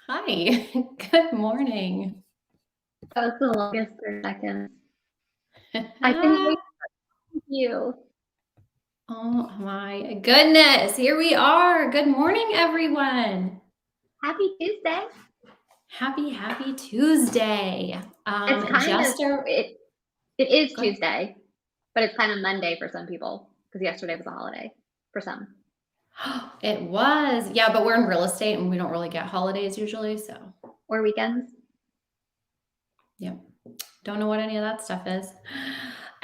Hi, good morning. That was the longest 3 seconds. I can wait for you. Oh my goodness, here we are. Good morning, everyone. Happy Tuesday. Happy Tuesday. It's kind of, it is Go ahead. Tuesday, but it's kind of Monday for some people because yesterday was a holiday. for some. It was. Yeah, but we're in real estate and we don't really get holidays usually, so. Or weekends. Yep. Don't know what any of that stuff is.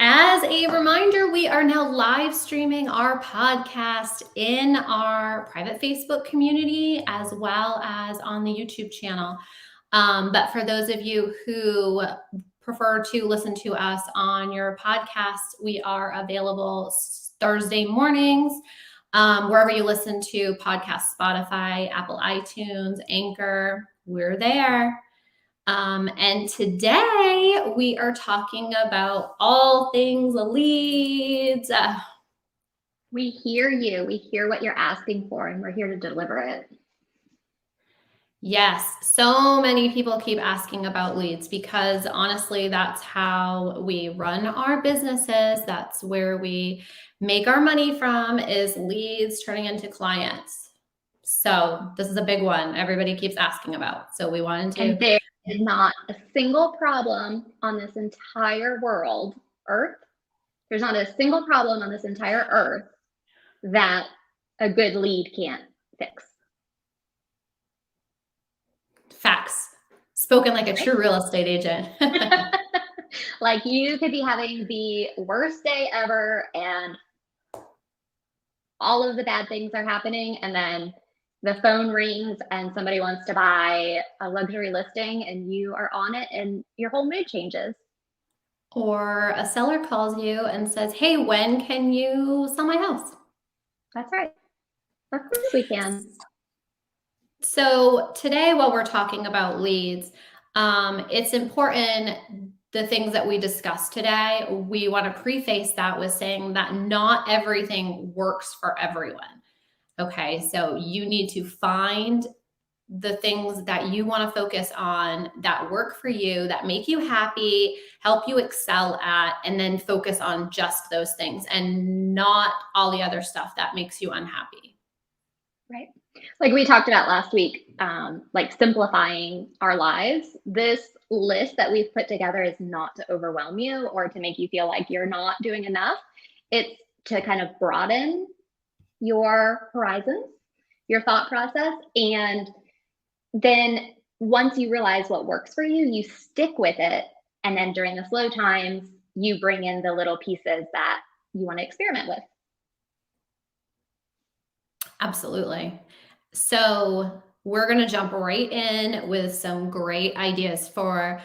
As a reminder, we are now live streaming our podcast in our private Facebook community as well as on the YouTube channel. But for those of you who prefer to listen to us on your podcast, we are available Thursday mornings, wherever you listen to podcasts, Spotify, Apple iTunes, Anchor, we're there. And today we are talking about all things leads. We hear you. We hear what you're asking for, and we're here to deliver it. Yes, so many people keep asking about leads because honestly, that's how we run our businesses. That's where we make our money from, is leads turning into clients. So this is a big one everybody keeps asking about. So we wanted to. And there is not a single problem on this entire earth. There's not a single problem on this entire earth that a good lead can't fix. Facts. Spoken like a true real estate agent. Like, you could be having the worst day ever and all of the bad things are happening, and then the phone rings and somebody wants to buy a luxury listing and you are on it and your whole mood changes. Or a seller calls you and says, hey, when can you sell my house? That's right. Of course we can. So today, while we're talking about leads, it's important, the things that we discussed today, we want to preface that with saying that not everything works for everyone. Okay, so you need to find the things that you want to focus on that work for you, that make you happy, help you excel at, and then focus on just those things and not all the other stuff that makes you unhappy. Right. Like we talked about last week, like simplifying our lives. This list that we've put together is not to overwhelm you or to make you feel like you're not doing enough. It's to kind of broaden your horizons, your thought process. And then once you realize what works for you, you stick with it. And then during the slow times, you bring in the little pieces that you want to experiment with. Absolutely. So we're going to jump right in with some great ideas for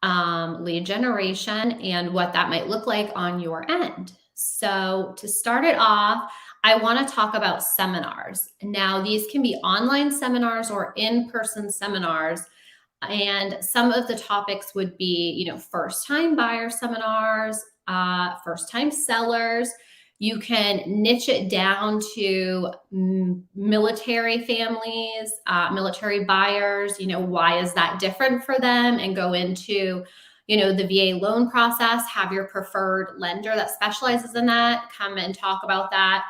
lead generation and what that might look like on your end. So to start it off, I want to talk about seminars. Now, these can be online seminars or in-person seminars. And some of the topics would be, first-time buyer seminars, first-time sellers. You can niche it down to military families, military buyers. Why is that different for them? And go into, the VA loan process. Have your preferred lender that specializes in that come and talk about that.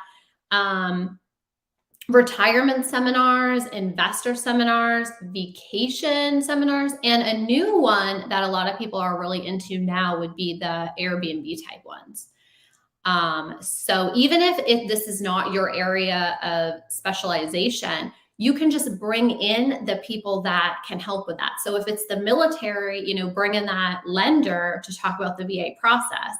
Retirement seminars, investor seminars, vacation seminars, and a new one that a lot of people are really into now would be the Airbnb type ones. So even if this is not your area of specialization, you can just bring in the people that can help with that. So if it's the military, bring in that lender to talk about the VA process.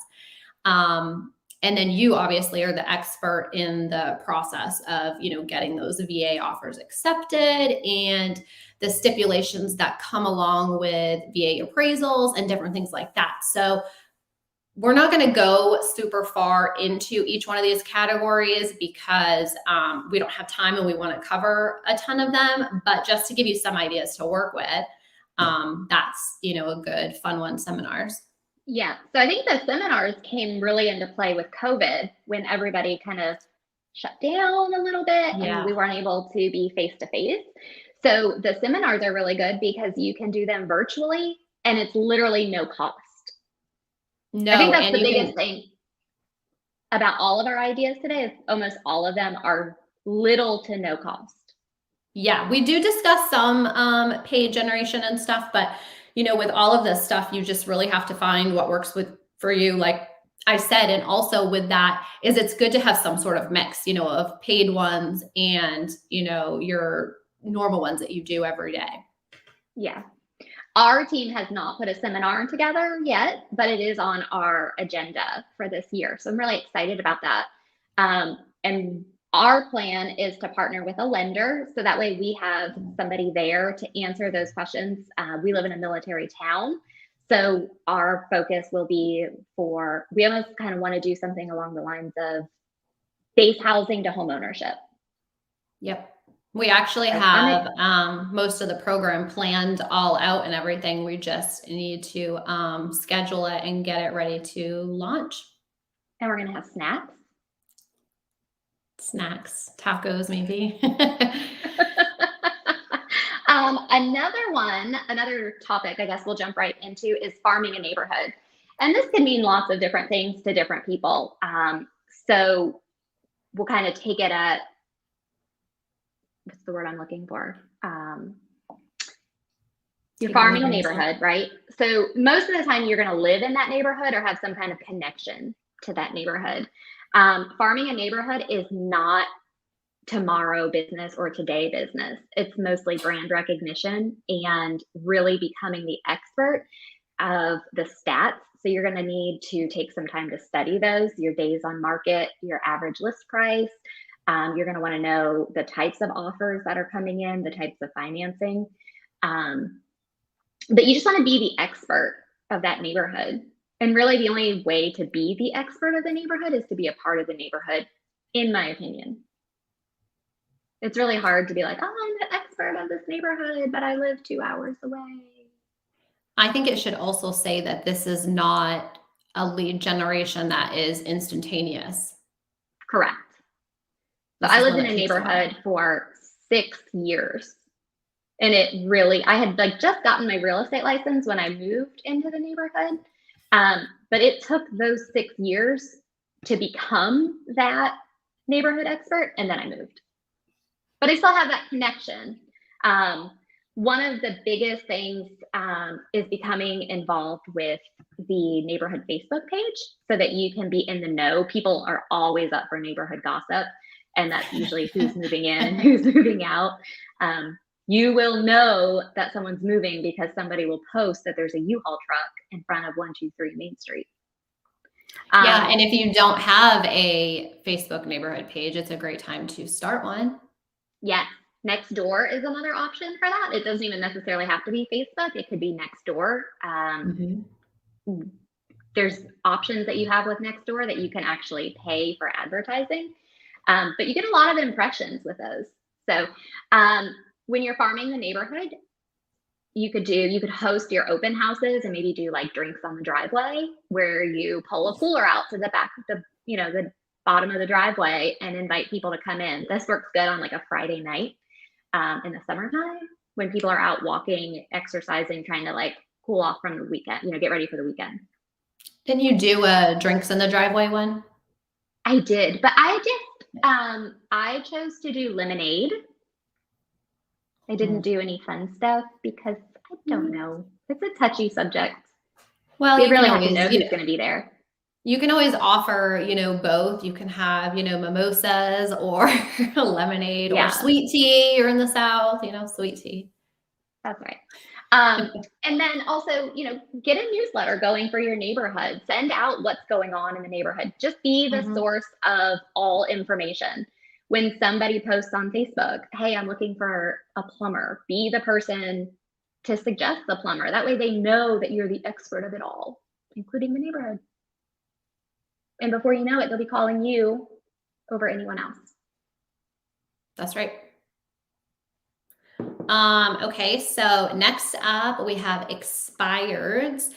And then you obviously are the expert in the process of, getting those VA offers accepted and the stipulations that come along with VA appraisals and different things like that. So we're not going to go super far into each one of these categories because we don't have time and we want to cover a ton of them. But just to give you some ideas to work with, that's, a good fun one, seminars. Yeah. So I think the seminars came really into play with COVID when everybody kind of shut down a little bit and we weren't able to be face to face. So the seminars are really good because you can do them virtually and it's literally no cost. No, I think that's the biggest thing about all of our ideas today is almost all of them are little to no cost. Yeah, we do discuss some paid generation and stuff, but with all of this stuff, you just really have to find what works for you. Like I said, and also with that is it's good to have some sort of mix, of paid ones and, your normal ones that you do every day. Yeah. Our team has not put a seminar together yet, but it is on our agenda for this year. So I'm really excited about that. And our plan is to partner with a lender so that way we have somebody there to answer those questions. We live in a military town. So our focus will be we almost kind of want to do something along the lines of base housing to home ownership. Yep. We actually have most of the program planned all out and everything. We just need to schedule it and get it ready to launch. And we're going to have snacks. Snacks, tacos, maybe. Another topic I guess we'll jump right into is farming a neighborhood. And this can mean lots of different things to different people. So we'll kind of take it at, what's the word I'm looking for? You're farming a neighborhood, right? So most of the time you're going to live in that neighborhood or have some kind of connection to that neighborhood. Farming a neighborhood is not tomorrow business or today business. It's mostly brand recognition and really becoming the expert of the stats. So you're going to need to take some time to study those, your days on market, your average list price. You're going to want to know the types of offers that are coming in, the types of financing. But you just want to be the expert of that neighborhood. And really the only way to be the expert of the neighborhood is to be a part of the neighborhood, in my opinion. It's really hard to be like, oh, I'm the expert of this neighborhood, but I live 2 hours away. I think it should also say that this is not a lead generation that is instantaneous. Correct. So I lived in a neighborhood for 6 years. And I had just gotten my real estate license when I moved into the neighborhood. But it took those 6 years to become that neighborhood expert. And then I moved. But I still have that connection. One of the biggest things is becoming involved with the neighborhood Facebook page so that you can be in the know. People are always up for neighborhood gossip, and that's usually who's moving in and who's moving out. You will know that someone's moving because somebody will post that there's a U-Haul truck in front of 123 Main Street. Yeah, and if you don't have a Facebook neighborhood page, it's a great time to start one. Yes. Nextdoor is another option for that. It doesn't even necessarily have to be Facebook. It could be Nextdoor. There's options that you have with Nextdoor that you can actually pay for advertising. But you get a lot of impressions with those. So when you're farming the neighborhood, you could host your open houses and maybe do like drinks on the driveway where you pull a cooler out to the back of the bottom of the driveway and invite people to come in. This works good on like a Friday night in the summertime when people are out walking, exercising, trying to like cool off from the weekend, get ready for the weekend. Didn't you do a drinks in the driveway one? I did, but I chose to do lemonade. I didn't do any fun stuff because I don't know. It's a touchy subject. Well, you really have to know who's going to be there. You can always offer, both. You can have, mimosas or lemonade or sweet tea. You're in the South, sweet tea. That's right. And then also, get a newsletter going for your neighborhood. Send out what's going on in the neighborhood. Just be the source of all information. When somebody posts on Facebook, hey, I'm looking for a plumber, be the person to suggest the plumber. That way they know that you're the expert of it all, including the neighborhood. And before you know it, they'll be calling you over anyone else. That's right. Okay, so next up we have expireds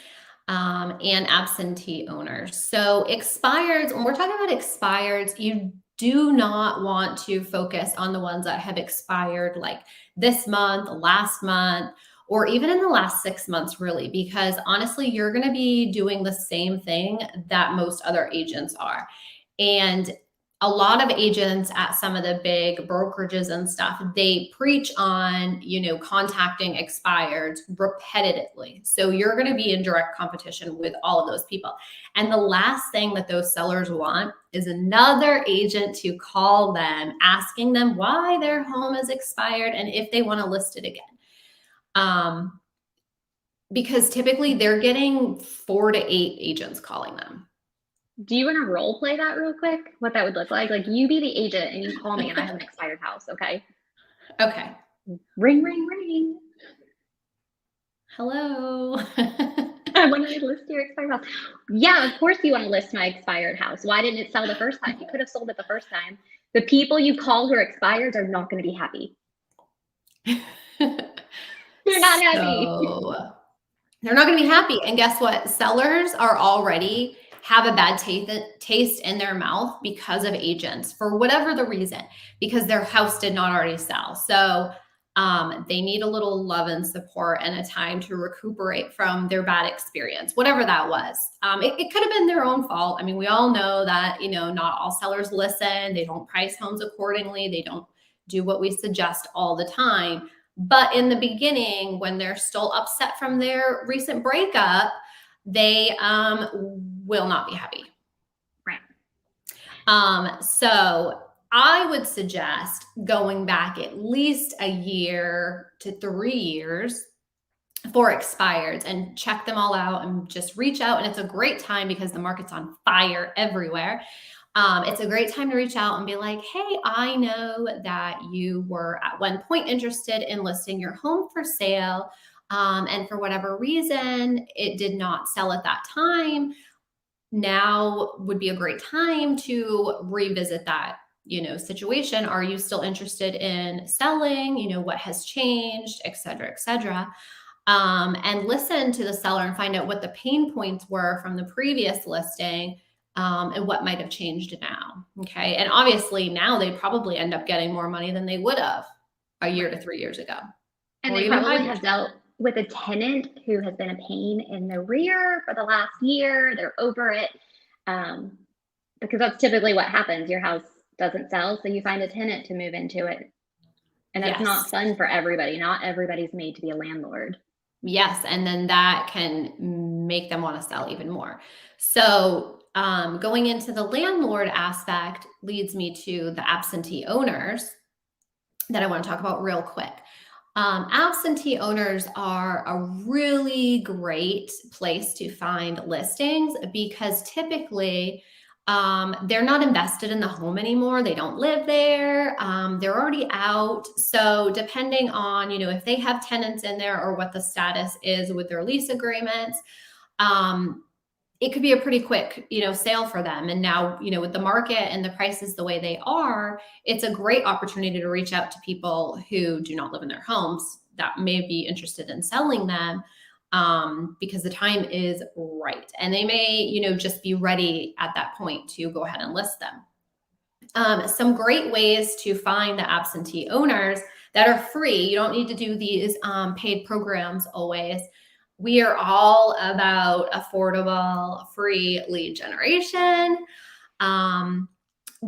and absentee owners. So expireds, when we're talking about expireds, you do not want to focus on the ones that have expired like this month, last month, or even in the last 6 months, really, because honestly, you're going to be doing the same thing that most other agents are. And a lot of agents at some of the big brokerages and stuff, they preach on, contacting expireds repetitively. So you're going to be in direct competition with all of those people. And the last thing that those sellers want is another agent to call them, asking them why their home is expired and if they want to list it again. Because typically they're getting 4 to 8 agents calling them. Do you want to role play that real quick? What that would look like? Like you be the agent and you call me and I have an expired house, okay? Okay. Ring, ring, ring. Hello. I want to list your expired house. Yeah, of course you want to list my expired house. Why didn't it sell the first time? You could have sold it the first time. The people you call who are expired are not going to be happy. They're not happy. So, they're not going to be happy. And guess what? Sellers are already have a bad taste in their mouth because of agents for whatever the reason, because their house did not already sell. So they need a little love and support and a time to recuperate from their bad experience, whatever that was. It could have been their own fault. I mean, we all know that, not all sellers listen. They don't price homes accordingly. They don't do what we suggest all the time. But in the beginning, when they're still upset from their recent breakup, they will not be happy. Right. So I would suggest going back at least a year to 3 years for expireds and check them all out and just reach out. And it's a great time because the market's on fire everywhere. It's a great time to reach out and be like, hey, I know that you were at one point interested in listing your home for sale. And for whatever reason, it did not sell at that time. Now would be a great time to revisit that, situation. Are you still interested in selling? What has changed, et cetera, et cetera. And listen to the seller and find out what the pain points were from the previous listing. And what might have changed now. Okay. And obviously now they probably end up getting more money than they would have a year to 3 years ago. And they probably have dealt with a tenant who has been a pain in the rear for the last year. They're over it. Because that's typically what happens. Your house doesn't sell, so you find a tenant to move into it. And that's not fun for everybody. Not everybody's made to be a landlord. Yes. And then that can make them want to sell even more. So going into the landlord aspect leads me to the absentee owners that I want to talk about real quick. Absentee owners are a really great place to find listings because typically they're not invested in the home anymore. They don't live there. They're already out. So depending on, if they have tenants in there or what the status is with their lease agreements, it could be a pretty quick, sale for them. And now, with the market and the prices the way they are, it's a great opportunity to reach out to people who do not live in their homes that may be interested in selling them because the time is right. And they may, just be ready at that point to go ahead and list them. Some great ways to find the absentee owners that are free. You don't need to do these paid programs always. We are all about affordable, free lead generation. But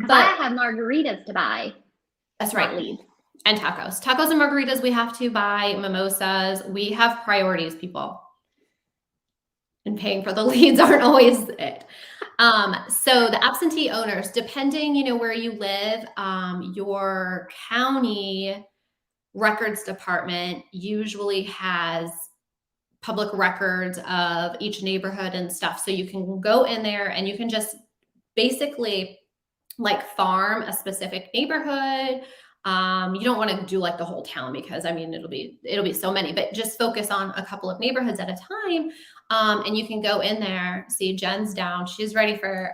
I have margaritas to buy. That's right. Leads. And tacos. Tacos and margaritas we have to buy, mimosas. We have priorities, people. And paying for the leads aren't always it. So the absentee owners, depending, where you live, your county records department usually has public records of each neighborhood and stuff. So you can go in there and you can just basically farm a specific neighborhood. You don't want to do the whole town because it'll be so many, but just focus on a couple of neighborhoods at a time. And you can go in there, see Jen's down. She's ready for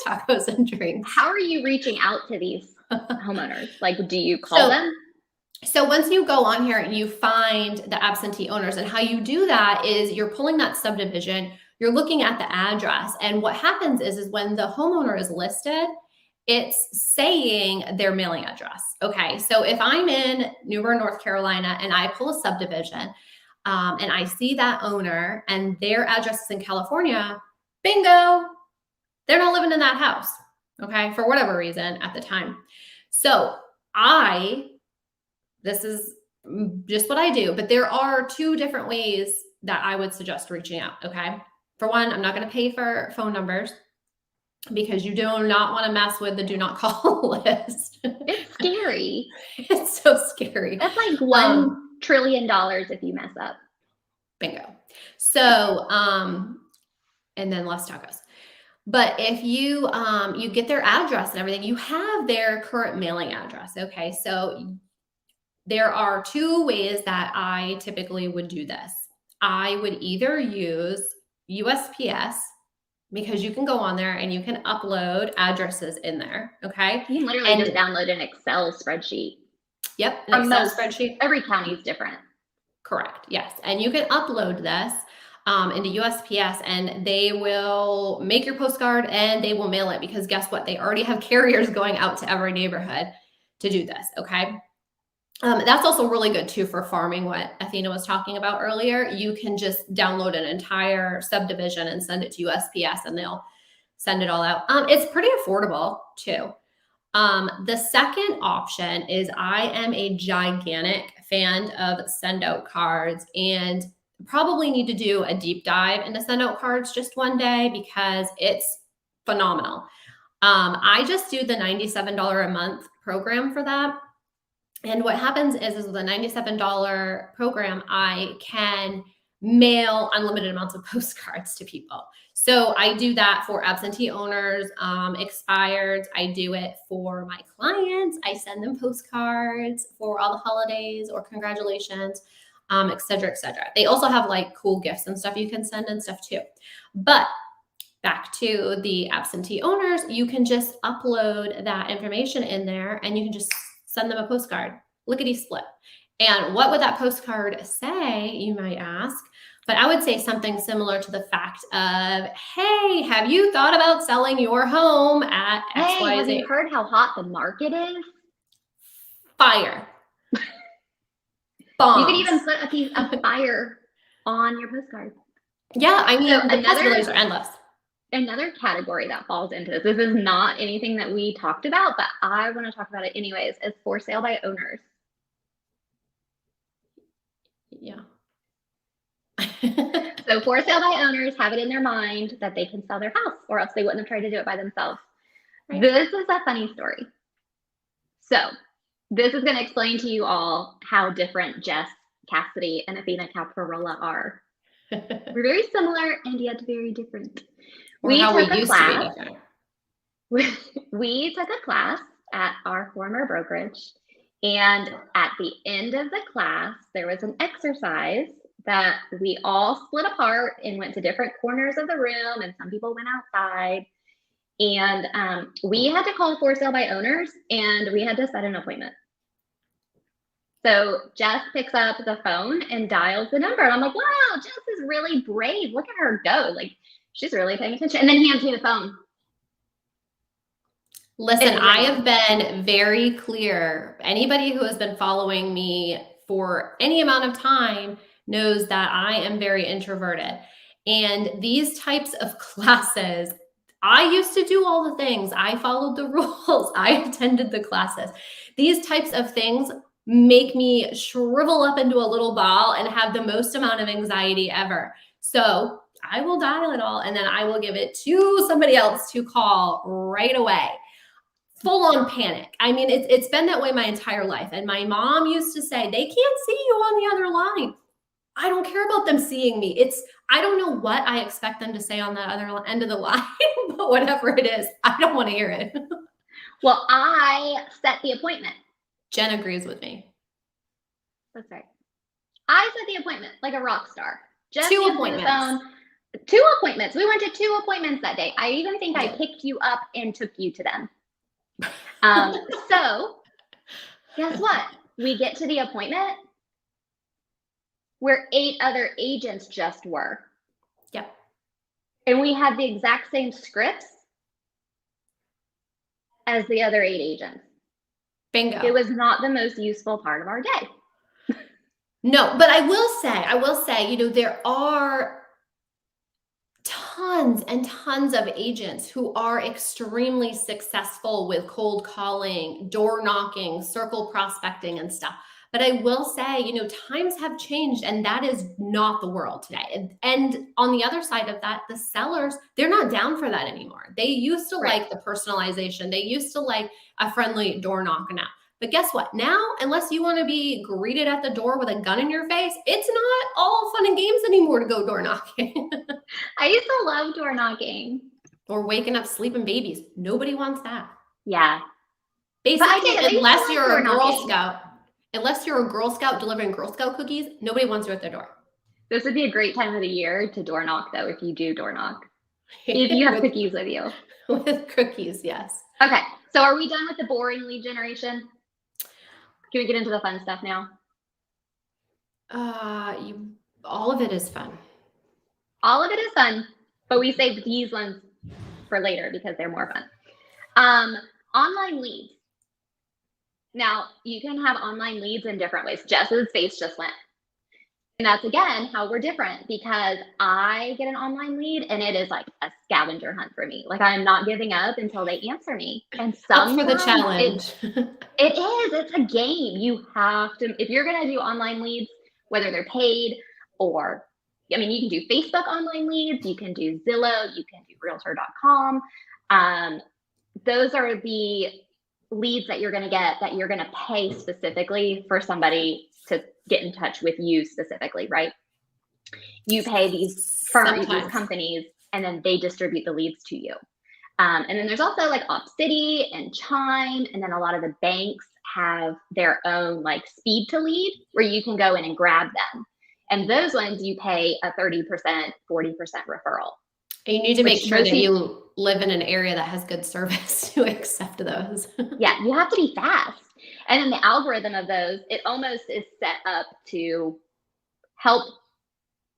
tacos and drinks. How are you reaching out to these homeowners? Do you call them? So once you go on here, you find the absentee owners, and how you do that is you're pulling that subdivision, you're looking at the address. And what happens is when the homeowner is listed, it's saying their mailing address. Okay. So if I'm in New Bern, North Carolina, and I pull a subdivision and I see that owner and their address is in California, bingo, they're not living in that house. okay, for whatever reason at the time. So this is just what I do, but there are two different ways that I would suggest reaching out, okay? For one, I'm not going to pay for phone numbers because you do not want to mess with the do not call list. It's scary. It's so scary. That's like $1 trillion if you mess up. Bingo. So, and then less tacos. But if you you get their address and everything, you have their current mailing address. Okay, so there are two ways that I typically would do this. I would either use USPS, because you can go on there and you can upload addresses in there. Okay. You can literally just download an Excel spreadsheet. Yep. An Excel spreadsheet. Every county is different. Correct. Yes. And you can upload this into USPS and they will make your postcard and they will mail it, because guess what? They already have carriers going out to every neighborhood to do this. Okay. That's also really good too for farming, what Athena was talking about earlier. You can just download an entire subdivision and send it to USPS and they'll send it all out. It's pretty affordable too. The second option is I am a gigantic fan of send out cards, and probably need to do a deep dive into send out cards just one day because it's phenomenal. I just do the $97 a month program for that. And what happens is with a $97 program, I can mail unlimited amounts of postcards to people. So I do that for absentee owners, expireds. I do it for my clients. I send them postcards for all the holidays or congratulations, et cetera, et cetera. They also have like cool gifts and stuff you can send and stuff too. But back to the absentee owners, you can just upload that information in there and you can just send them a postcard, lickety split. And what would that postcard say, you might ask? But I would say something similar to the fact of, hey, have you thought about selling your home at XYZ? Hey, have you heard how hot the market is? Fire. Bombs. You could even put a piece of fire on your postcard. Yeah, I mean, the possibilities are endless. Another category that falls into this is not anything that we talked about, but I want to talk about it anyways, is for sale by owners. Yeah. So for sale by owners have it in their mind that they can sell their house, or else they wouldn't have tried to do it by themselves. Right. This is a funny story. So this is going to explain to you all how different Jess Cassidy and Athena Caparola are. We're very similar and yet very different. We took a class at our former brokerage, and at the end of the class, there was an exercise that we all split apart and went to different corners of the room, and some people went outside. And we had to call for sale by owners, and we had to set an appointment. So Jess picks up the phone and dials the number. And I'm like, wow, Jess is really brave. Look at her go. Like, she's really paying attention. And then hands me the phone. Listen, I have been very clear. Anybody who has been following me for any amount of time knows that I am very introverted. And these types of classes, I used to do all the things. I followed the rules. I attended the classes. These types of things make me shrivel up into a little ball and have the most amount of anxiety ever. So I will dial it all and then I will give it to somebody else to call right away. Full on panic. I mean, it's been that way my entire life. And my mom used to say, they can't see you on the other line. I don't care about them seeing me. I don't know what I expect them to say on that other end of the line, but whatever it is, I don't want to hear it. Well, I set the appointment. Jen agrees with me. That's right. I set the appointment like a rock star. Just 2 appointments. 2 appointments. We went to 2 appointments that day. I even think I picked you up and took you to them. So guess what? We get to the appointment where 8 other agents just were. Yep. And we had the exact same scripts as the other 8 agents. Bingo. It was not the most useful part of our day. No, but I will say, there are tons and tons of agents who are extremely successful with cold calling, door knocking, circle prospecting, and stuff. But I will say, times have changed, and that is not the world today. And on the other side of that, the sellers, they're not down for that anymore. They used to like the personalization. They used to like a friendly door knocking out. But guess what? Now, unless you want to be greeted at the door with a gun in your face, it's not all fun and games anymore to go door knocking. I used to love door knocking. Or waking up sleeping babies. Nobody wants that. Yeah. Basically, unless you're a Girl Scout, delivering Girl Scout cookies, nobody wants you at their door. This would be a great time of the year to door knock, though, if you do door knock. If you have cookies with you. With cookies, yes. Okay, so are we done with the boring lead generation? Can we get into the fun stuff now? All of it is fun. All of it is fun, but we saved these ones for later because they're more fun. Online leads. Now, you can have online leads in different ways. Jess's face just went. And that's, again, how we're different, because I get an online lead and it is like a scavenger hunt for me. Like, I'm not giving up until they answer me. And up for the challenge. It is. It's a game. You have to, if you're going to do online leads, whether they're paid or, you can do Facebook online leads, you can do Zillow, you can do realtor.com. Those are the leads that you're going to get that you're going to pay specifically for somebody to get in touch with you specifically, right? You pay these firms, these companies, and then they distribute the leads to you. And then there's also like OpCity and Chime, and then a lot of the banks have their own like speed to lead where you can go in and grab them. And those ones you pay a 30%, 40% referral. And you need to make sure that you live in an area that has good service to accept those. Yeah, you have to be fast. And then the algorithm of those, it almost is set up to help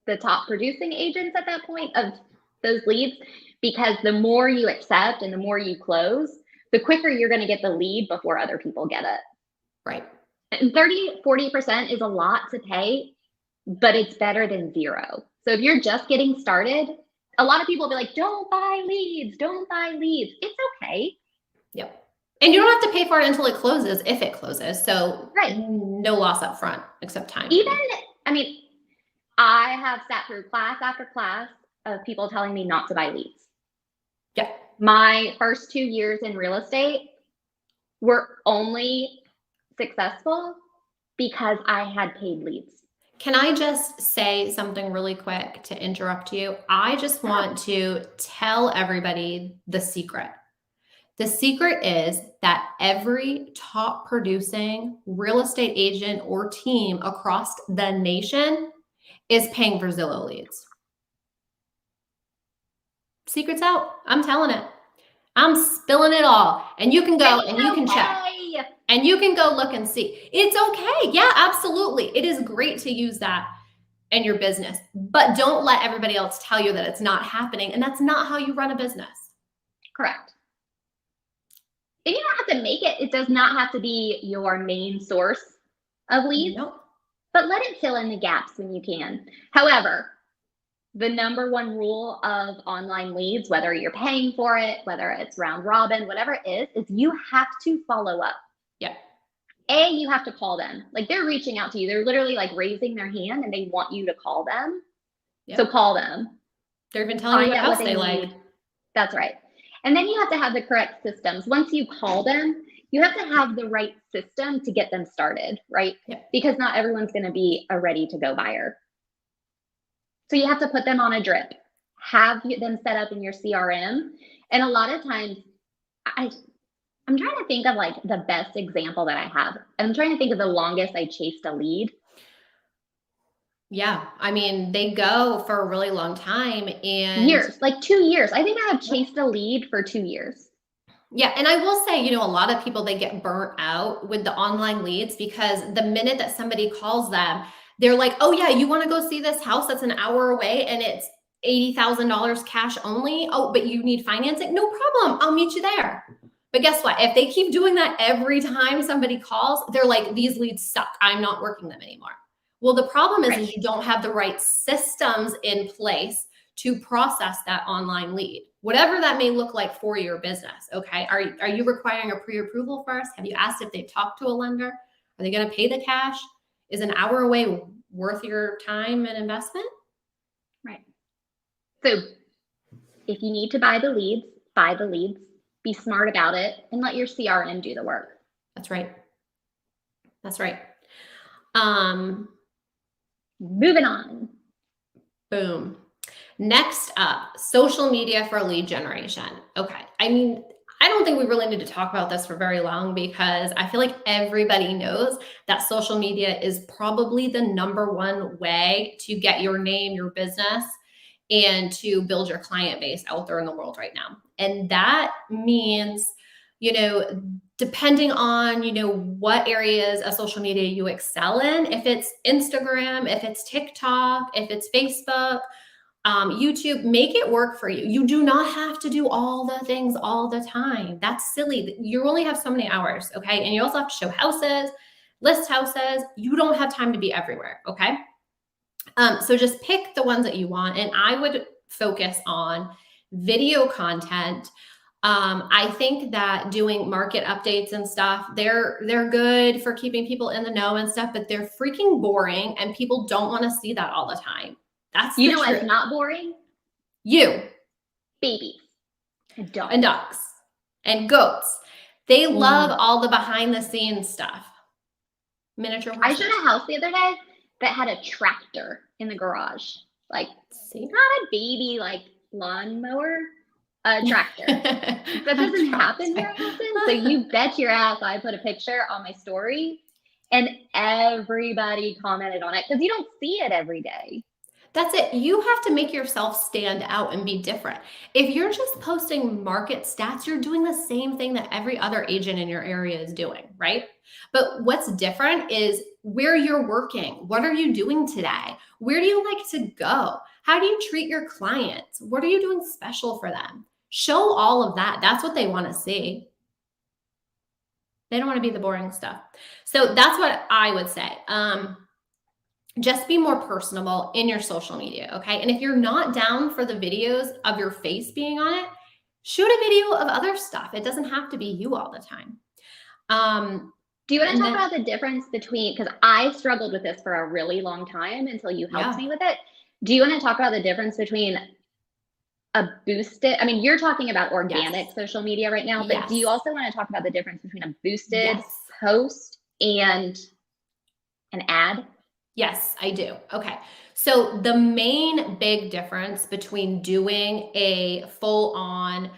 the top producing agents at that point of those leads, because the more you accept and the more you close, the quicker you're going to get the lead before other people get it. Right. And 30-40% is a lot to pay, but it's better than zero. So if you're just getting started, a lot of people will be like, don't buy leads, don't buy leads. It's okay. Yep. And you don't have to pay for it until it closes, if it closes. So no loss up front, except time. I have sat through class after class of people telling me not to buy leads. Yeah. My first 2 years in real estate were only successful because I had paid leads. Can I just say something really quick to interrupt you? I just want to tell everybody the secret. The secret is that every top producing real estate agent or team across the nation is paying for Zillow leads. Secret's out. I'm telling it. I'm spilling it all. And you can go and you can check. And you can go look and see. It's okay. Yeah, absolutely. It is great to use that in your business. But don't let everybody else tell you that it's not happening. And that's not how you run a business. Correct. And you don't have to make it. It does not have to be your main source of leads. Nope. But let it fill in the gaps when you can. However, the number one rule of online leads, whether you're paying for it, whether it's round robin, whatever it is you have to follow up. Yeah. You have to call them. Like, they're reaching out to you. They're literally like raising their hand and they want you to call them. Yep. So call them. They're even telling you what else they like. That's right. And then you have to have the correct systems. Once you call them, you have to have the right system to get them started, right? Yep. Because not everyone's going to be a ready-to-go buyer. So you have to put them on a drip, have them set up in your CRM. And a lot of times, I'm trying to think of like the best example that I have. I'm trying to think of the longest I chased a lead. Yeah. They go for a really long time and years, like 2 years. I think I have chased a lead for 2 years. Yeah. And I will say, a lot of people, they get burnt out with the online leads because the minute that somebody calls them, they're like, oh yeah, you want to go see this house that's an hour away and it's $80,000 cash only. Oh, but you need financing? No problem. I'll meet you there. But guess what? If they keep doing that every time somebody calls, they're like, these leads suck. I'm not working them anymore. Well, the problem is you don't have the right systems in place to process that online lead, whatever that may look like for your business. Okay. Are you requiring a pre-approval first? Have you asked if they've talked to a lender? Are they going to pay the cash? Is an hour away worth your time and investment? Right. So if you need to buy the leads, buy the leads, be smart about it, and let your CRM do the work. That's right. That's right. Moving on. Boom. Next up, social media for lead generation. Okay. I mean, I don't think we really need to talk about this for very long because I feel like everybody knows that social media is probably the number one way to get your name, your business, and to build your client base out there in the world right now. And that means, depending on, what areas of social media you excel in, if it's Instagram, if it's TikTok, if it's Facebook, YouTube, make it work for you. You do not have to do all the things all the time. That's silly. You only have so many hours, okay? And you also have to show houses, list houses. You don't have time to be everywhere, okay? So just pick the ones that you want. And I would focus on video content. I think that doing market updates and stuff, they're good for keeping people in the know and stuff, but they're freaking boring and people don't want to see that all the time. That's You know what's not boring? You. Babies. And dogs. And ducks. And goats. They love all the behind the scenes stuff. Miniature horses. I showed a house the other day that had a tractor in the garage. Like, See? not a baby, like, lawnmower, a tractor. That doesn't happen very often. So you bet your ass I put a picture on my story and everybody commented on it because you don't see it every day. That's it. You have to make yourself stand out and be different. If you're just posting market stats, you're doing the same thing that every other agent in your area is doing, right? But what's different is where you're working. What are you doing today? Where do you like to go? How do you treat your clients? What are you doing special for them? Show all of that. That's what they want to see. They don't want to be the boring stuff. So that's what I would say. Just be more personable in your social media, okay? And if you're not down for the videos of your face being on it, shoot a video of other stuff. It doesn't have to be you all the time. Do you want to talk about the difference between, because I struggled with this for a really long time until you helped me with it. Do you want to talk about the difference between a boosted, I mean, you're talking about organic social media right now, but do you also want to talk about the difference between a boosted post and an ad? Yes, I do. Okay. So the main big difference between doing a full-on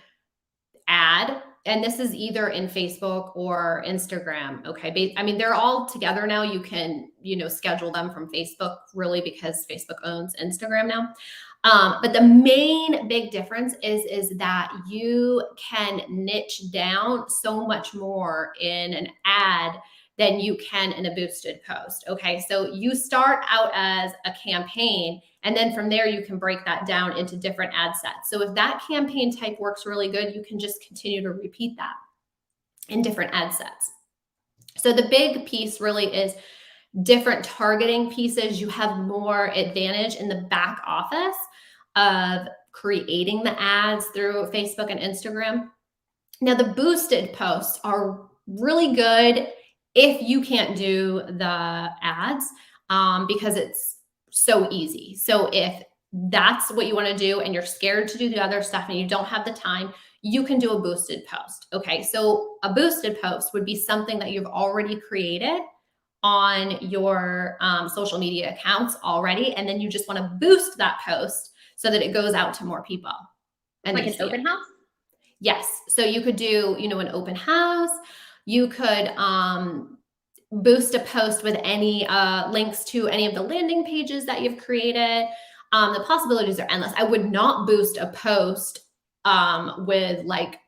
ad, and this is either in Facebook or Instagram, okay? I mean, they're all together now. You can, schedule them from Facebook really because Facebook owns Instagram now. But the main big difference is that you can niche down so much more in an ad than you can in a boosted post. Okay. So you start out as a campaign, and then from there, you can break that down into different ad sets. So if that campaign type works really good, you can just continue to repeat that in different ad sets. So the big piece really is different targeting pieces. You have more advantage in the back office of creating the ads through Facebook and Instagram. Now, the boosted posts are really good if you can't do the ads because it's so easy. So if that's what you want to do and you're scared to do the other stuff and you don't have the time, you can do a boosted post. Okay. So a boosted post would be something that you've already created on your social media accounts already. And then you just want to boost that post so that it goes out to more people. And like an open house? Yes. So you could do, an open house. You could boost a post with any links to any of the landing pages that you've created. The possibilities are endless. I would not boost a post with like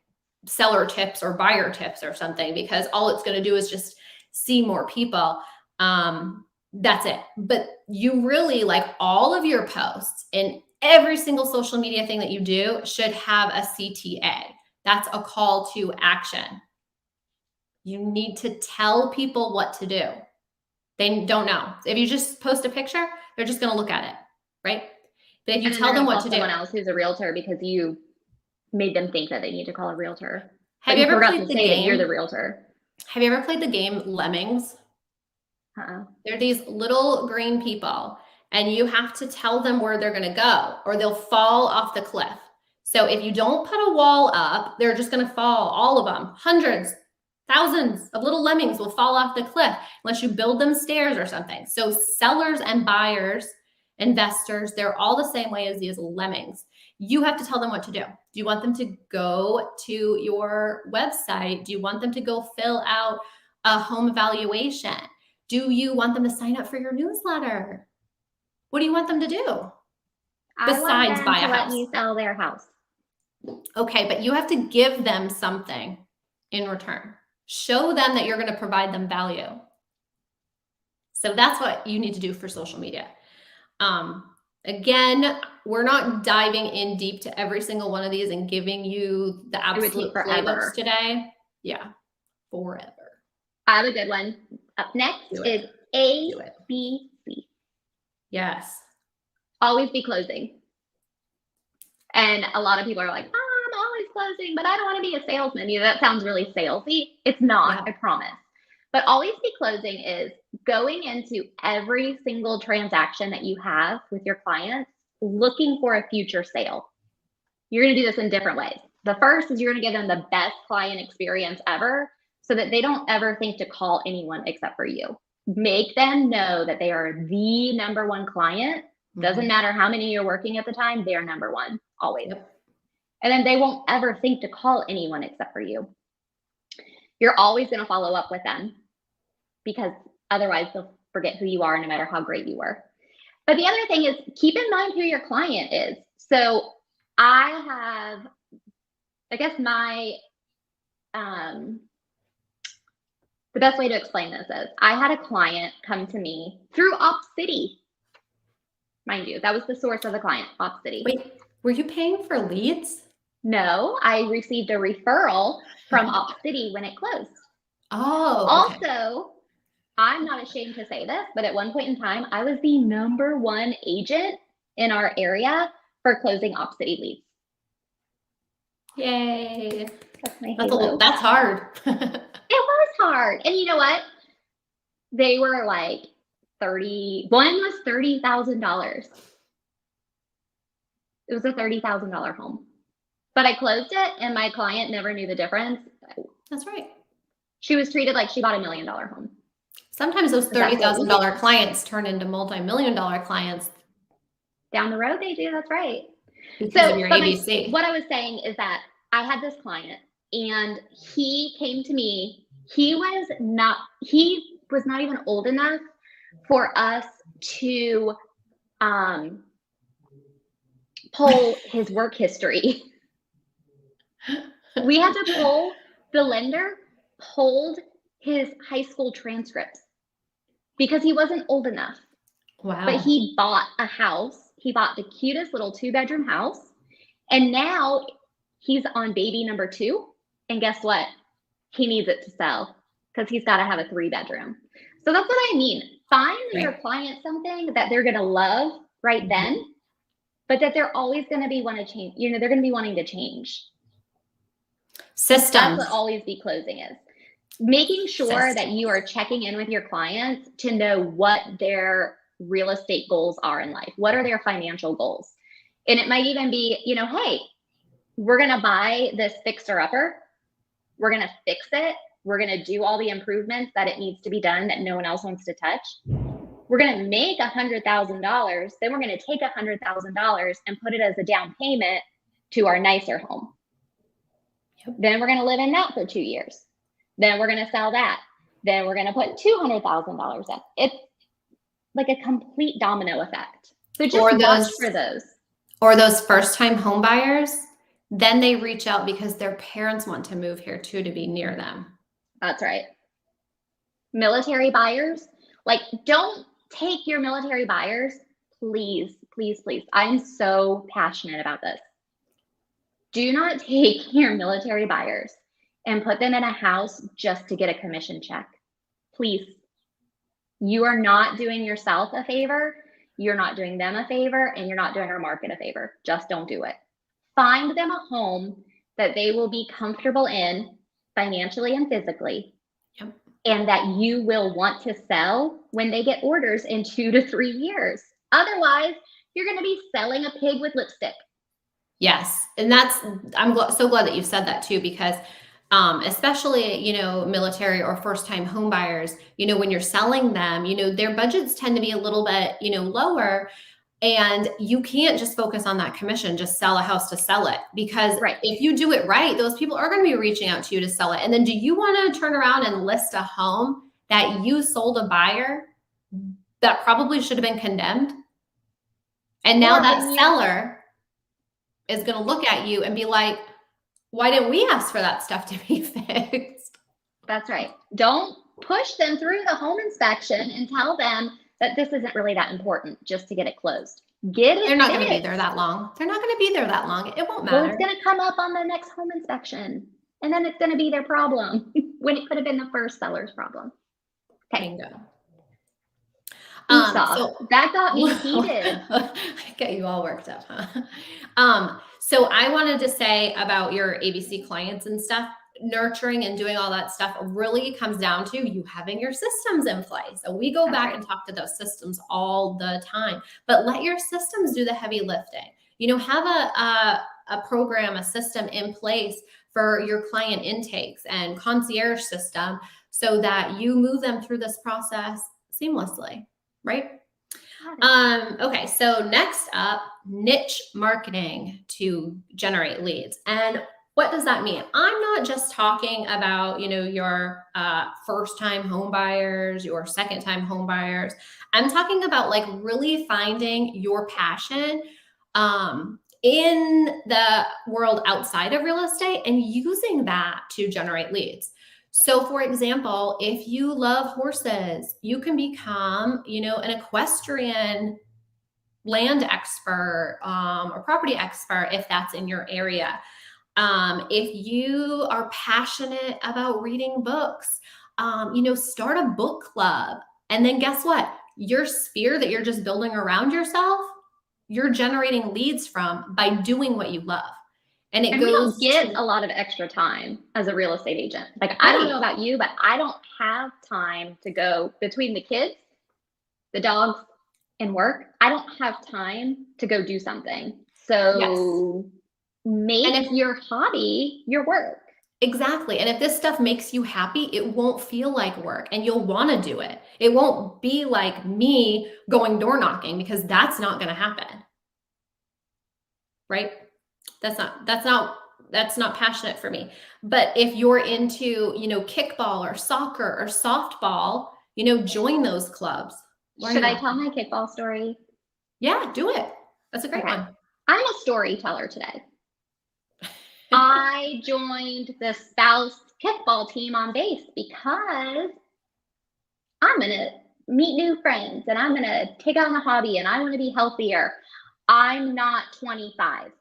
seller tips or buyer tips or something, because all it's going to do is just see more people. That's it. But you really, like, all of your posts and every single social media thing that you do should have a CTA. That's a call to action. You need to tell people what to do. They don't know. If you just post a picture, they're just going to look at it, right? But if you And then tell they're them gonna what call to do. someone else who's a realtor because you made them think that they need to call a realtor. Have But you you ever forgot played to the say that you're the game? realtor. Have you ever played the game Lemmings? Uh-uh. They're these little green people, and you have to tell them where they're going to go, or they'll fall off the cliff. So if you don't put a wall up, they're just going to fall, all of them. Hundreds, thousands of little lemmings will fall off the cliff unless you build them stairs or something. So sellers and buyers, investors, they're all the same way as these lemmings. You have to tell them what to do. Do you want them to go to your website? Do you want them to go fill out a home evaluation? Do you want them to sign up for your newsletter? What do you want them to do I want besides them buy to a let house? me sell their house. Okay, but you have to give them something in return. Show them that you're going to provide them value. So that's what you need to do for social media. Again, we're not diving in deep to every single one of these and giving you the It would take absolute forever. playbooks today. Yeah, forever. I have a good one. Up next Do it. is Do it. ABC. Yes. Always be closing. And a lot of people are like, oh, I'm always closing, but I don't want to be a salesman. You know, that sounds really salesy. It's not, Yeah. I promise. But always be closing is going into every single transaction that you have with your clients, looking for a future sale. You're going to do this in different ways. The first is you're going to give them the best client experience ever so that they don't ever think to call anyone except for you. Make them know that they are the number one client. Doesn't matter how many you're working at the time, they're number one, always. Yep. And then they won't ever think to call anyone except for you. You're always going to follow up with them because otherwise they'll forget who you are no matter how great you were. But the other thing is keep in mind who your client is. So I guess the best way to explain this is I had a client come to me through OpCity. Mind you, that was the source of the client, OpCity. Wait, were you paying for leads? No, I received a referral from OpCity when it closed. Oh, okay. Also, I'm not ashamed to say this, but at one point in time, I was the number one agent in our area for closing OpCity leads. Yay. That's my halo. That's hard. It was hard. And you know what? They were like one was $30,000. It was a $30,000 home. But I closed it and my client never knew the difference. That's right. She was treated like she bought $1 million home. Sometimes those $30,000 clients turn into multi-million-dollar clients. Down the road, they do. That's right. Because of your ABC. What I was saying is that I had this client and he came to me. He was not even old enough for us to pull his work history. We had to pull, the lender pulled his high school transcripts because he wasn't old enough. Wow. But he bought a house. He bought the cutest little 2-bedroom house. And now he's on baby number 2. And guess what? He needs it to sell because he's got to have a 3-bedroom. So that's what I mean. Find your client something that they're going to love right then, but that they're always going to be want to change. You know, they're going to be wanting to change. Systems. That's what always be closing is. Making sure that you are checking in with your clients to know what their real estate goals are in life. What are their financial goals? And it might even be, you know, hey, we're going to buy this fixer-upper. We're going to fix it. We're going to do all the improvements that it needs to be done that no one else wants to touch. We're going to make $100,000. Then we're going to take $100,000 and put it as a down payment to our nicer home. Yep. Then we're going to live in that for 2 years. Then we're going to sell that. Then we're going to put $200,000 in. It's like a complete domino effect. So just watch for those. Or those first-time home buyers, then they reach out because their parents want to move here too, to be near them. That's right. Military buyers, like don't take your military buyers, please, please, please. I'm so passionate about this. Do not take your military buyers and put them in a house just to get a commission check. Please. You are not doing yourself a favor. you're not doing them a favor and you're not doing our market a favor. Just don't do it. Find them a home that they will be comfortable in financially and physically, Yep. and that you will want to sell when they get orders in 2 to 3 years. Otherwise, you're going to be selling a pig with lipstick. Yes. And I'm so glad that you said that too, because especially, military or first time home buyers, when you're selling them, their budgets tend to be a little bit, lower. And you can't just focus on that commission, just sell a house to sell it. Because Right. if you do it right, those people are going to be reaching out to you to sell it. And then do you want to turn around and list a home that you sold a buyer that probably should have been condemned? And now that seller is going to look at you and be like, why didn't we ask for that stuff to be fixed? That's right. Don't push them through the home inspection and tell them that this isn't really that important just to get it closed. They're not going to be there that long. They're not going to be there that long. It won't matter. Well, it's going to come up on the next home inspection, and then it's going to be their problem when it could have been the first seller's problem. Okay. Bingo. So that got me heated. I get you all worked up, huh? So I wanted to say about your ABC clients and stuff, nurturing and doing all that stuff really comes down to you having your systems in place. So we go back and talk to those systems all the time, but let your systems do the heavy lifting. Have a program, a system in place for your client intakes and concierge system so that you move them through this process seamlessly, right? Okay, so next up, niche marketing to generate leads. And what does that mean? I'm not just talking about, your first-time home buyers, your second-time home buyers. I'm talking about like really finding your passion in the world outside of real estate and using that to generate leads. So for example, if you love horses, you can become, an equestrian land expert or property expert if that's in your area. If you are passionate about reading books, start a book club. And then guess what? Your sphere that you're just building around yourself, you're generating leads from by doing what you love. And we don't get a lot of extra time as a real estate agent. Like, I don't know about you, but I don't have time to go between the kids, the dogs, and work. I don't have time to go do something. So make your hobby your work. Exactly. And if this stuff makes you happy, it won't feel like work and you'll want to do it. It won't be like me going door knocking because that's not going to happen. Right? That's not passionate for me. But if you're into, kickball or soccer or softball, join those clubs. Should I tell my kickball story? Yeah, do it. That's a great one. I'm a storyteller today. I joined the spouse kickball team on base because I'm going to meet new friends and I'm going to take on a hobby and I want to be healthier. I'm not 25.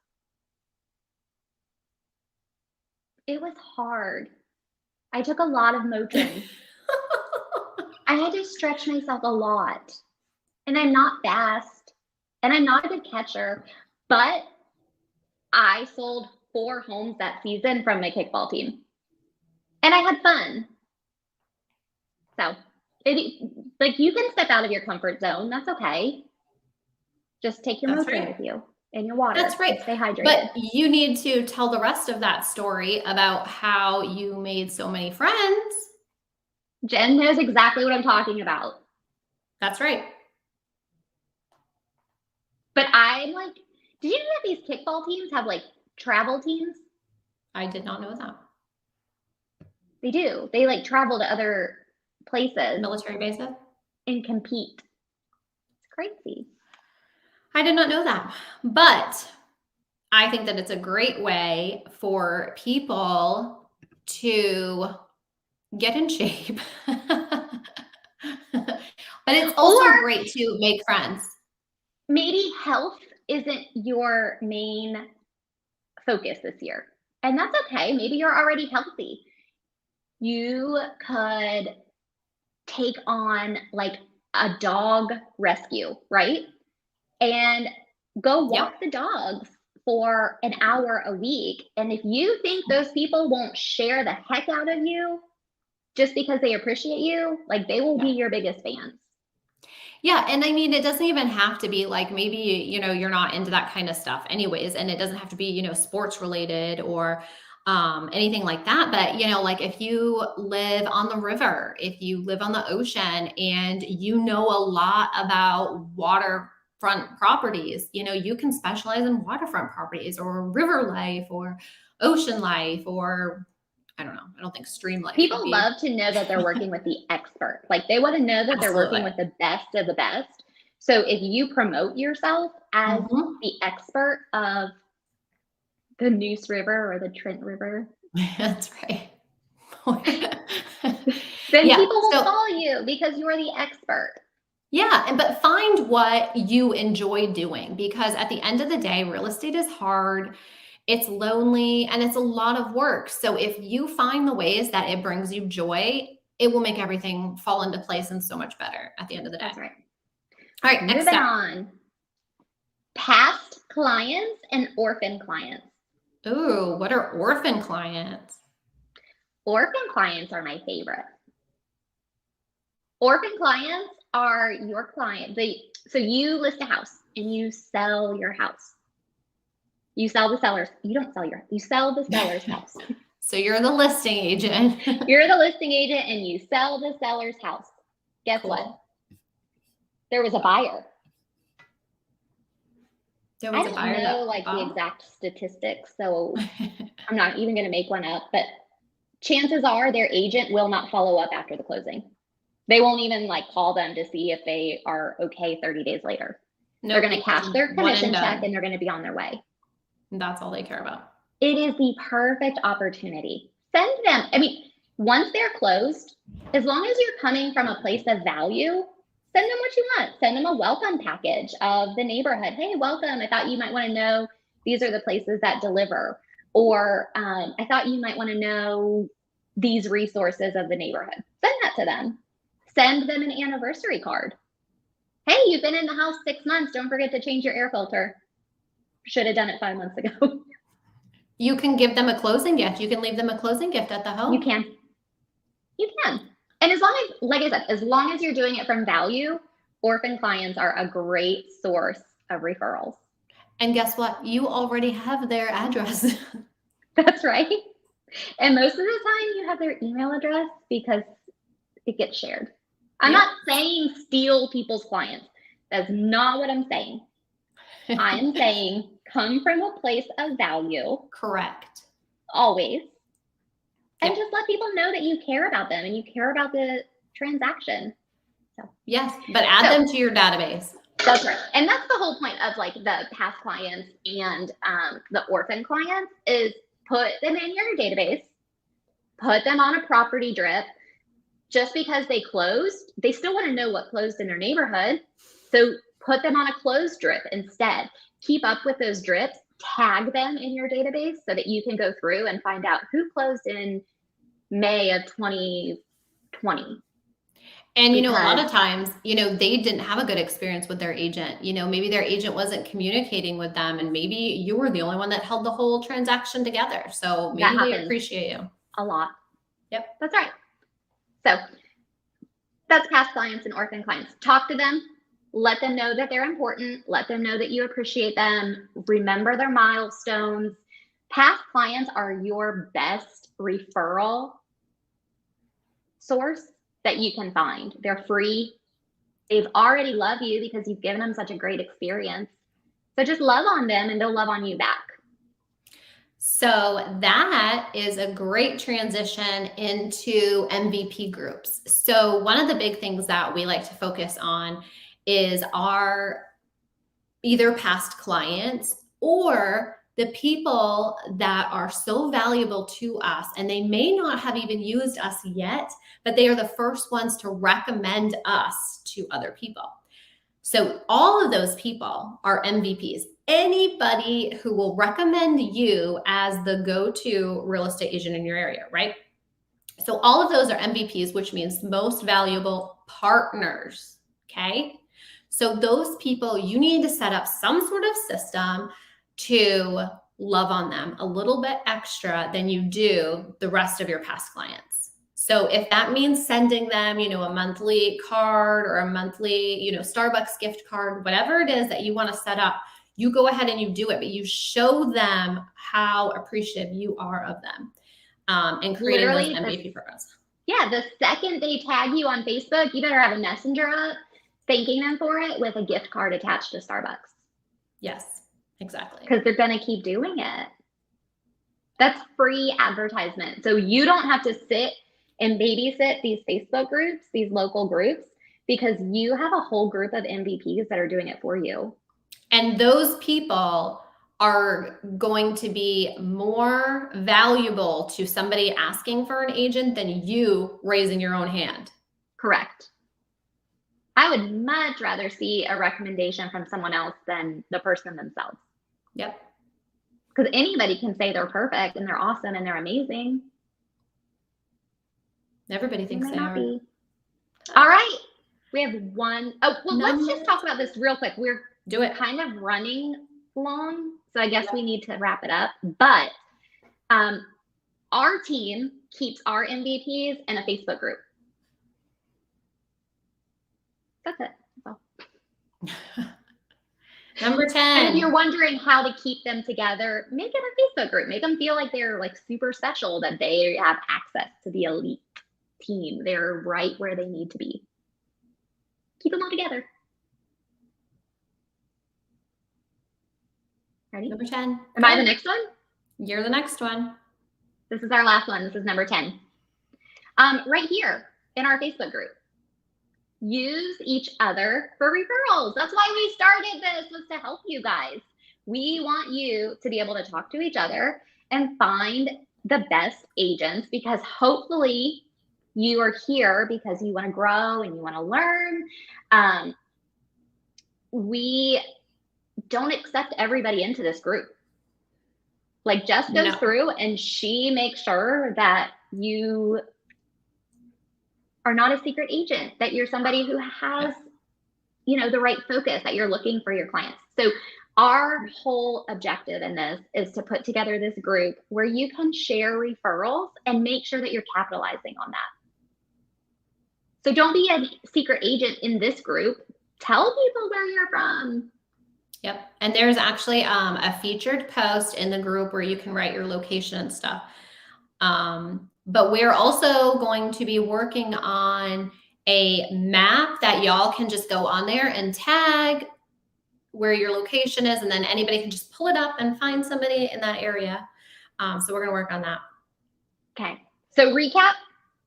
It was hard. I took a lot of Motrin. I had to stretch myself a lot. And I'm not fast. And I'm not a good catcher. But I sold 4 homes that season from my kickball team. And I had fun. So, you can step out of your comfort zone. That's okay. Just take your Motrin with you. And your water. That's right. Stay hydrated. But you need to tell the rest of that story about how you made so many friends. Jen knows exactly what I'm talking about. That's right. But I'm like, did you know that these kickball teams have like travel teams? I did not know that. They do. They like travel to other places. Military bases? And compete. It's crazy. I did not know that, but I think that it's a great way for people to get in shape. But it's also great to make friends. Maybe health isn't your main focus this year. And that's okay. Maybe you're already healthy. You could take on like a dog rescue, right? and go walk the dogs for an hour a week. And if you think those people won't share the heck out of you just because they appreciate you, like they will be your biggest fans. Yeah. And I mean, it doesn't even have to be like maybe, you're not into that kind of stuff anyways. And it doesn't have to be, sports related or anything like that. But, like if you live on the river, if you live on the ocean and you know a lot about waterfront properties, you can specialize in waterfront properties or river life or ocean life or I don't know. I don't think stream life. People love to know that they're working with the expert. Like they want to know that they're working with the best of the best. So if you promote yourself as the expert of the Neuse River or the Trent River, that's right. then people will follow you because you're the expert. Yeah, but find what you enjoy doing because at the end of the day, real estate is hard. It's lonely and it's a lot of work. So if you find the ways that it brings you joy, it will make everything fall into place and so much better at the end of the day. That's right. All right, next moving on. Past clients and orphan clients. Ooh, what are orphan clients? Orphan clients are my favorite. Orphan clients are your client. So you list a house and you sell your house. You sell the seller's. You don't sell you sell the seller's house. So you're the listing agent. You're the listing agent and you sell the seller's house. Guess what? There was a buyer. There was I don't know like the exact statistics, so I'm not even going to make one up, but chances are their agent will not follow up after the closing. They won't even like call them to see if they are okay 30 days later. Nope, they're going to cash their commission check and they're going to be on their way. That's all they care about. It is the perfect opportunity. Send them. I mean, once they're closed, as long as you're coming from a place of value, send them what you want. Send them a welcome package of the neighborhood. Hey, welcome. I thought you might want to know these are the places that deliver. Or I thought you might want to know these resources of the neighborhood. Send that to them. Send them an anniversary card. Hey, you've been in the house 6 months. Don't forget to change your air filter. Should have done it 5 months ago. You can give them a closing gift. You can leave them a closing gift at the home. You can. You can. And as long as, like I said, as long as you're doing it from value, orphan clients are a great source of referrals. And guess what? You already have their address. That's right. And most of the time you have their email address because it gets shared. I'm not saying steal people's clients. That's not what I'm saying. I am saying come from a place of value. Correct. Always. And just let people know that you care about them and you care about the transaction. So yes, but add them to your database. That's right. And that's the whole point of like the past clients and the orphan clients is put them in your database, put them on a property drip. Just because they closed, they still want to know what closed in their neighborhood. So put them on a closed drip instead. Keep up with those drips, tag them in your database so that you can go through and find out who closed in May of 2020. And, a lot of times, they didn't have a good experience with their agent. Maybe their agent wasn't communicating with them and maybe you were the only one that held the whole transaction together. So maybe they appreciate you. A lot. Yep. That's right. So that's past clients and orphan clients. Talk to them. Let them know that they're important. Let them know that you appreciate them. Remember their milestones. Past clients are your best referral source that you can find. They're free. They've already loved you because you've given them such a great experience. So just love on them and they'll love on you back. So that is a great transition into MVP groups. So one of the big things that we like to focus on is our either past clients or the people that are so valuable to us and they may not have even used us yet, but they are the first ones to recommend us to other people. So all of those people are MVPs. Anybody who will recommend you as the go-to real estate agent in your area, right? So all of those are MVPs, which means most valuable partners, okay? So those people, you need to set up some sort of system to love on them a little bit extra than you do the rest of your past clients. So if that means sending them, a monthly card or a monthly, Starbucks gift card, whatever it is that you want to set up, you go ahead and you do it, but you show them how appreciative you are of them, and creating those MVP programs. Yeah, the second they tag you on Facebook, you better have a messenger up thanking them for it with a gift card attached to Starbucks. Yes, exactly. Because they're going to keep doing it. That's free advertisement. So you don't have to sit and babysit these Facebook groups, these local groups, because you have a whole group of MVPs that are doing it for you. And those people are going to be more valuable to somebody asking for an agent than you raising your own hand. Correct. I would much rather see a recommendation from someone else than the person themselves. Yep. Because anybody can say they're perfect and they're awesome and they're amazing. Everybody thinks they are. All right. We have one. Oh, well, let's just talk about this real quick. We're kind of running long, so I guess we need to wrap it up. But our team keeps our MVPs in a Facebook group. That's it. That's all. Number 10. And if you're wondering how to keep them together, make it a Facebook group. Make them feel like they're like super special, that they have access to the elite team. They're right where they need to be. Keep them all together. Ready? Number 10. Am I the next one? You're the next one. This is our last one. This is number 10. Right here in our Facebook group. Use each other for referrals. That's why we started this, was to help you guys. We want you to be able to talk to each other and find the best agents, because hopefully you are here because you want to grow and you want to learn. We don't accept everybody into this group. Like, Jess goes through and she makes sure that you are not a secret agent, that you're somebody who has, the right focus, that you're looking for your clients. So our whole objective in this is to put together this group where you can share referrals and make sure that you're capitalizing on that. So don't be a secret agent in this group. Tell people where you're from. Yep. And there's actually a featured post in the group where you can write your location and stuff. But we're also going to be working on a map that y'all can just go on there and tag where your location is, and then anybody can just pull it up and find somebody in that area. So we're going to work on that. Okay. So recap.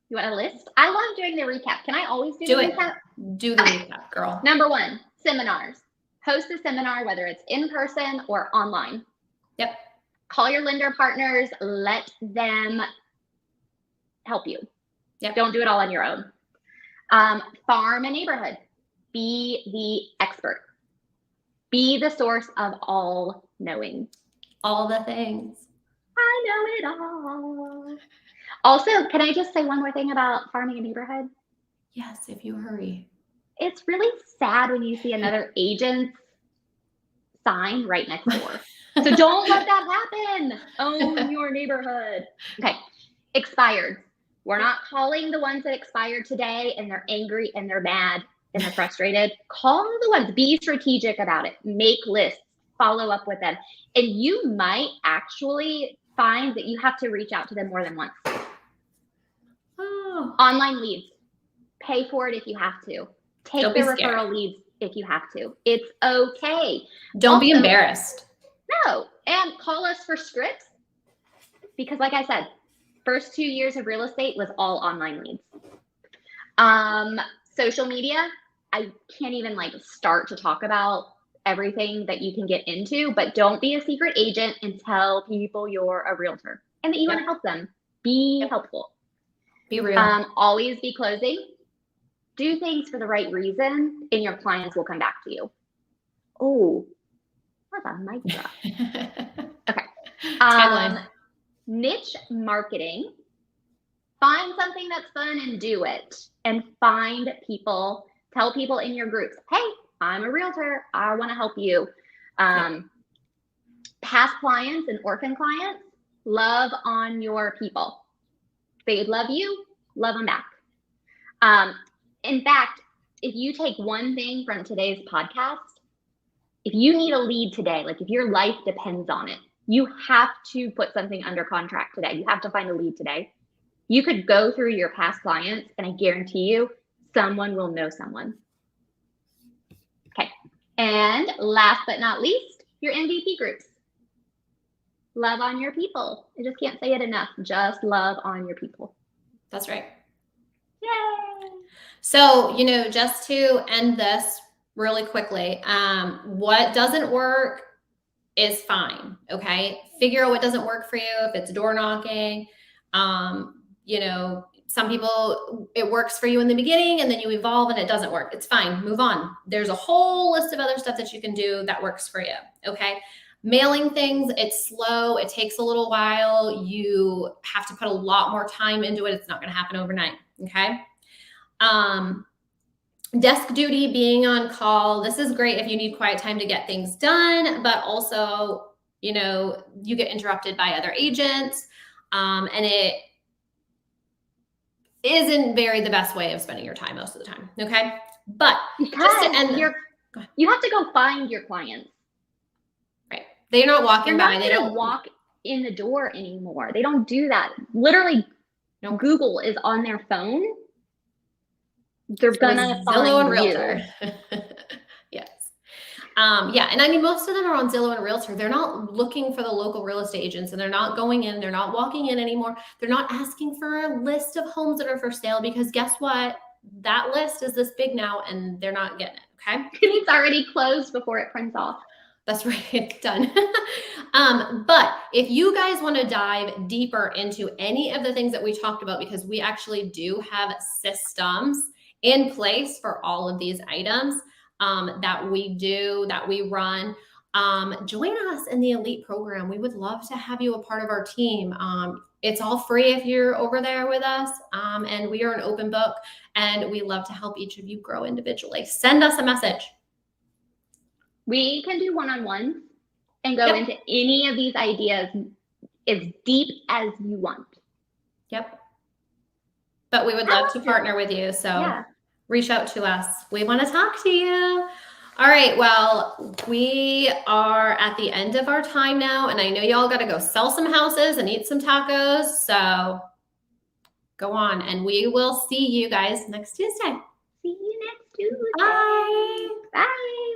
You want a list? I love doing the recap. Can I always do the recap? Do the recap, girl. Number 1, seminars. Host a seminar, whether it's in person or online. Yep. Call your lender partners. Let them help you. Yep. Don't do it all on your own. Farm a neighborhood. Be the expert. Be the source of all knowing. All the things. I know it all. Also, can I just say one more thing about farming a neighborhood? Yes, if you hurry. It's really sad when you see another agent's sign right next door. So don't let that happen. Own your neighborhood. Okay. Expired. We're not calling the ones that expired today and they're angry and they're mad and they're frustrated. Call the ones. Be strategic about it. Make lists. Follow up with them. And you might actually find that you have to reach out to them more than once. Oh. Online leads. Pay for it if you have to. Take the referral leads if you have to. It's okay. Don't be embarrassed. No. And call us for scripts. Because like I said, first 2 years of real estate was all online leads. Social media, I can't even start to talk about everything that you can get into, but don't be a secret agent and tell people you're a realtor and that you want to help them. Be helpful. Be real. Always be closing. Do things for the right reason and your clients will come back to you. Oh, that's a mic drop. Okay. Niche marketing. Find something that's fun and do it. And find people, tell people in your groups, hey, I'm a realtor. I want to help you. Past clients and orphan clients, love on your people. They love you, love them back. In fact, if you take one thing from today's podcast, if you need a lead today, like if your life depends on it, you have to put something under contract today. You have to find a lead today. You could go through your past clients, and I guarantee you, someone will know someone. Okay. And last but not least, your MVP groups. Love on your people. I just can't say it enough. Just love on your people. That's right. Yay. So, just to end this really quickly, what doesn't work is fine. Okay. Figure out what doesn't work for you. If it's door knocking, some people, it works for you in the beginning and then you evolve and it doesn't work. It's fine. Move on. There's a whole list of other stuff that you can do that works for you. Okay. Mailing things, it's slow. It takes a little while. You have to put a lot more time into it. It's not going to happen overnight. Okay. Desk duty, being on call. This is great if you need quiet time to get things done, but also, you get interrupted by other agents. And it isn't the best way of spending your time most of the time. Okay. But because just to end, you have to go find your clients. Right. They're not walking by. They don't walk in the door anymore. They don't do that. Literally, Google is on their phone. They're gonna Zillow and find Realtor. Yes. And I mean, most of them are on Zillow and Realtor. They're not looking for the local real estate agents, and they're not going in. They're not walking in anymore. They're not asking for a list of homes that are for sale, because guess what? That list is this big now, and they're not getting it. Okay. It's already closed before it prints off. That's right. Done. But if you guys want to dive deeper into any of the things that we talked about, because we actually do have systems in place for all of these items that we run, join us in the Elite program. We would love to have you a part of our team. It's all free if you're over there with us. And we are an open book, and we love to help each of you grow individually. Send us a message. We can do one-on-ones and go into any of these ideas as deep as you want. Yep. But we would love to partner with you. So reach out to us. We want to talk to you. All right. Well, we are at the end of our time now, and I know y'all got to go sell some houses and eat some tacos. So go on, and we will see you guys next Tuesday. See you next Tuesday. Bye. Bye.